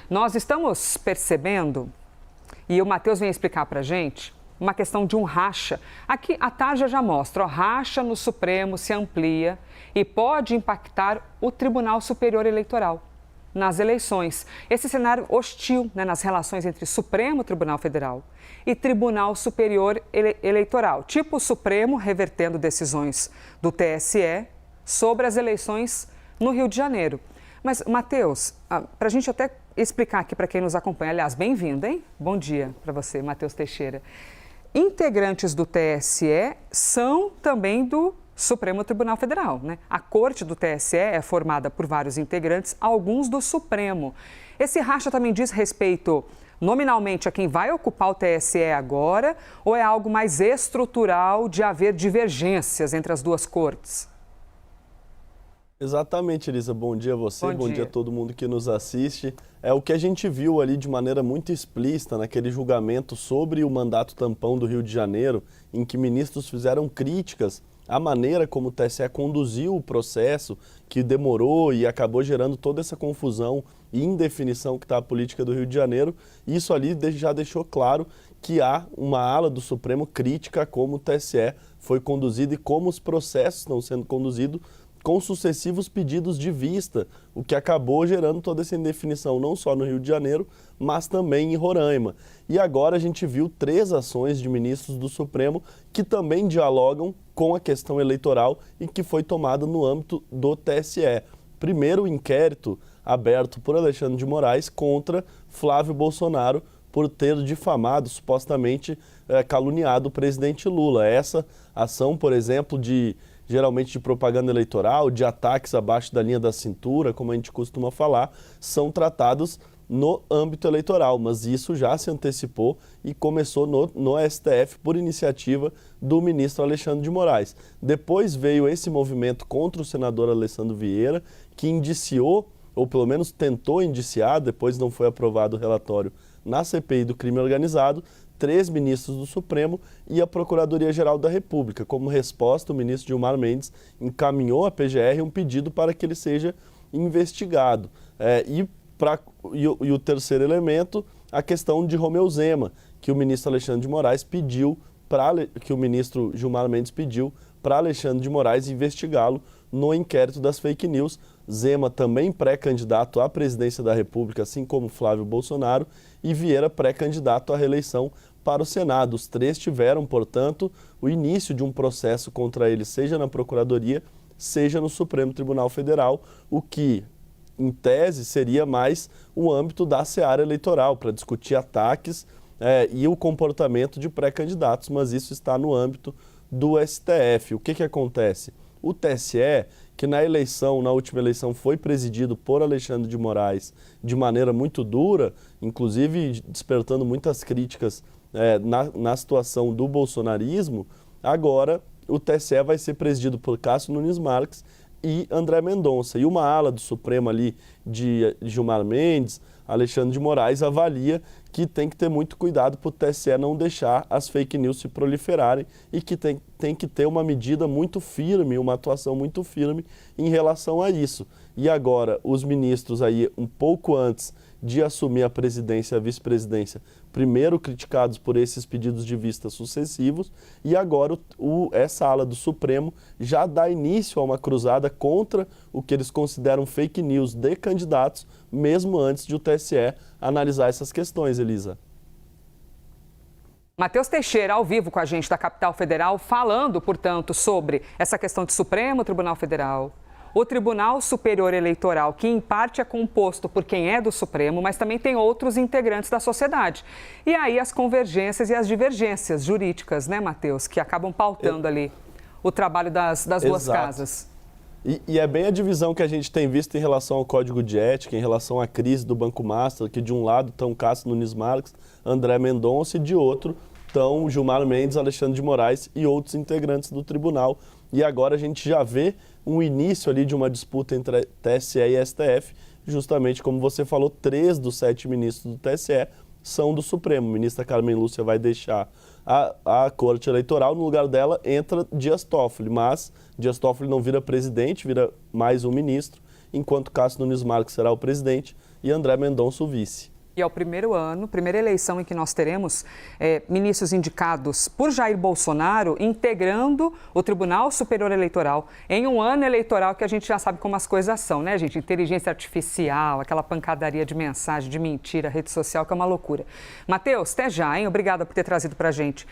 Nós estamos percebendo, e o Matheus vem explicar para a gente, uma questão de um racha. Aqui a tarja já mostra, racha no Supremo se amplia e pode impactar o Tribunal Superior Eleitoral nas eleições. Esse cenário hostil, nas relações entre Supremo Tribunal Federal e Tribunal Superior Eleitoral, tipo o Supremo revertendo decisões do TSE sobre as eleições no Rio de Janeiro. Mas, Matheus, para a gente até explicar aqui para quem nos acompanha, aliás, bem-vindo, hein? Bom dia para você, Matheus Teixeira. Integrantes do TSE são também do Supremo Tribunal Federal, né? A corte do TSE é formada por vários integrantes, alguns do Supremo. Esse racha também diz respeito nominalmente a quem vai ocupar o TSE agora ou é algo mais estrutural de haver divergências entre as duas cortes? Exatamente, Elisa. Bom dia a você, bom dia a todo mundo que nos assiste. É o que a gente viu ali de maneira muito explícita naquele julgamento sobre o mandato tampão do Rio de Janeiro, em que ministros fizeram críticas à maneira como o TSE conduziu o processo, que demorou e acabou gerando toda essa confusão e indefinição que está a política do Rio de Janeiro. Isso ali já deixou claro que há uma ala do Supremo crítica a como o TSE foi conduzido e como os processos estão sendo conduzidos com sucessivos pedidos de vista, o que acabou gerando toda essa indefinição, não só no Rio de Janeiro, mas também em Roraima. E agora a gente viu 3 ações de ministros do Supremo que também dialogam com a questão eleitoral e que foi tomada no âmbito do TSE. Primeiro, o inquérito aberto por Alexandre de Moraes contra Flávio Bolsonaro por ter difamado, supostamente caluniado o presidente Lula. Essa ação, por exemplo, geralmente de propaganda eleitoral, de ataques abaixo da linha da cintura, como a gente costuma falar, são tratados no âmbito eleitoral, mas isso já se antecipou e começou no STF por iniciativa do ministro Alexandre de Moraes. Depois veio esse movimento contra o senador Alessandro Vieira, que indiciou, ou pelo menos tentou indiciar, depois não foi aprovado o relatório na CPI do crime organizado, 3 ministros do Supremo e a Procuradoria-Geral da República. Como resposta, o ministro Gilmar Mendes encaminhou à PGR um pedido para que ele seja investigado. E o terceiro elemento, a questão de Romeu Zema, que o ministro Alexandre de Moraes pediu, que o ministro Gilmar Mendes pediu para Alexandre de Moraes investigá-lo no inquérito das fake news. Zema também pré-candidato à presidência da República, assim como Flávio Bolsonaro, e Vieira pré-candidato à reeleição para o Senado. Os 3 tiveram, portanto, o início de um processo contra eles, seja na Procuradoria, seja no Supremo Tribunal Federal, o que, em tese, seria mais o âmbito da seara eleitoral, para discutir ataques e o comportamento de pré-candidatos, mas isso está no âmbito do STF. O que acontece? O TSE, que na última eleição, foi presidido por Alexandre de Moraes de maneira muito dura, inclusive despertando muitas críticas na situação do bolsonarismo, agora o TSE vai ser presidido por Cássio Nunes Marques e André Mendonça. E uma ala do Supremo ali de Gilmar Mendes, Alexandre de Moraes, avalia que tem que ter muito cuidado para o TSE não deixar as fake news se proliferarem e que tem que ter uma medida muito firme, uma atuação muito firme em relação a isso. E agora, os ministros aí, um pouco antes de assumir a presidência e a vice-presidência, primeiro criticados por esses pedidos de vista sucessivos, e agora essa ala do Supremo já dá início a uma cruzada contra o que eles consideram fake news de candidatos, mesmo antes de o TSE analisar essas questões, Elisa. Matheus Teixeira, ao vivo com a gente da Capital Federal, falando, portanto, sobre essa questão de Supremo Tribunal Federal, o Tribunal Superior Eleitoral, que em parte é composto por quem é do Supremo, mas também tem outros integrantes da sociedade. E aí as convergências e as divergências jurídicas, né, Matheus, que acabam pautando ali o trabalho das duas casas. E é bem a divisão que a gente tem visto em relação ao Código de Ética, em relação à crise do Banco Master, que de um lado estão Cássio Nunes Marques, André Mendonça, e de outro estão Gilmar Mendes, Alexandre de Moraes e outros integrantes do tribunal. E agora a gente já vê um início ali de uma disputa entre TSE e STF, justamente como você falou, 3 dos 7 ministros do TSE são do Supremo. A ministra Carmen Lúcia vai deixar a Corte Eleitoral, no lugar dela entra Dias Toffoli, mas Dias Toffoli não vira presidente, vira mais um ministro, enquanto Cássio Nunes Marques será o presidente e André Mendonça o vice. E é o primeiro ano, primeira eleição em que nós teremos ministros indicados por Jair Bolsonaro integrando o Tribunal Superior Eleitoral em um ano eleitoral que a gente já sabe como as coisas são, né, gente? Inteligência artificial, aquela pancadaria de mensagem, de mentira, rede social, que é uma loucura. Matheus, até já, hein? Obrigada por ter trazido pra gente